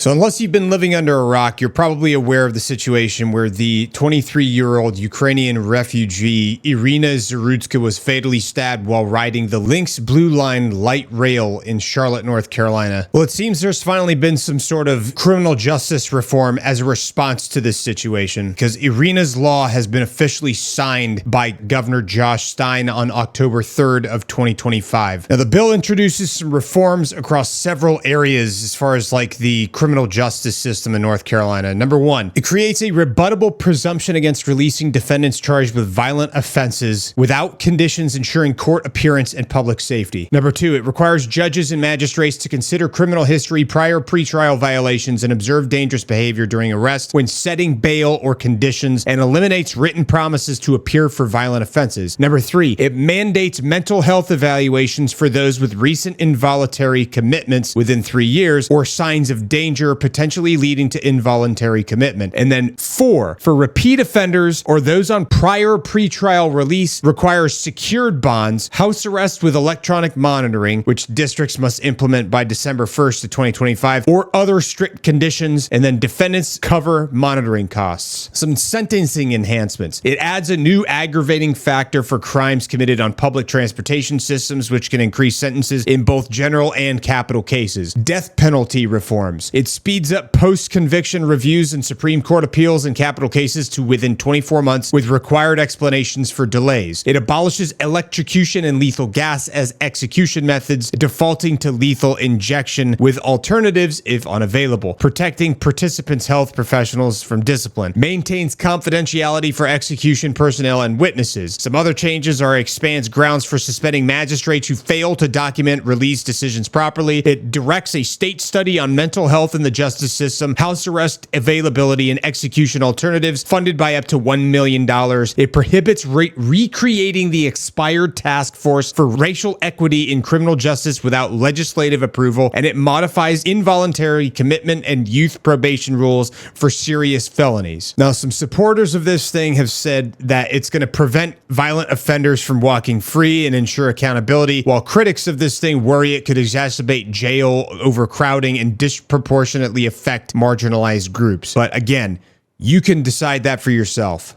So unless you've been living under a rock, you're probably aware of the situation where the 23-year-old Ukrainian refugee Iryna Zarutska was fatally stabbed while riding the Lynx Blue Line light rail in Charlotte, North Carolina. Well, it seems there's finally been some sort of criminal justice reform as a response to this situation, because Iryna's law has been officially signed by Governor Josh Stein on October 3rd of 2025. Now, the bill introduces some reforms across several areas as far as like the criminal justice system in North Carolina. Number one, it creates a rebuttable presumption against releasing defendants charged with violent offenses without conditions ensuring court appearance and public safety. Number two, it requires judges and magistrates to consider criminal history, prior pretrial violations, and observe dangerous behavior during arrest when setting bail or conditions, and eliminates written promises to appear for violent offenses. Number three, it mandates mental health evaluations for those with recent involuntary commitments within 3 years or signs of danger potentially leading to involuntary commitment. And then four, for repeat offenders or those on prior pretrial release, requires secured bonds, house arrest with electronic monitoring, which districts must implement by December 1st of 2025, or other strict conditions, and then defendants cover monitoring costs. Some sentencing enhancements. It adds a new aggravating factor for crimes committed on public transportation systems, which can increase sentences in both general and capital cases. Death penalty reforms. It speeds up post-conviction reviews in Supreme Court appeals in capital cases to within 24 months with required explanations for delays. It abolishes electrocution and lethal gas as execution methods, defaulting to lethal injection with alternatives if unavailable. Protecting participants' health professionals from discipline. Maintains confidentiality for execution personnel and witnesses. Some other changes are expands grounds for suspending magistrates who fail to document release decisions properly. It directs a state study on mental health in the justice system, house arrest availability, and execution alternatives funded by up to $1 million. It prohibits recreating the expired task force for racial equity in criminal justice without legislative approval, and it modifies involuntary commitment and youth probation rules for serious felonies. Now, some supporters of this thing have said that it's going to prevent violent offenders from walking free and ensure accountability, while critics of this thing worry it could exacerbate jail overcrowding and disproportionately affect marginalized groups. But again, you can decide that for yourself.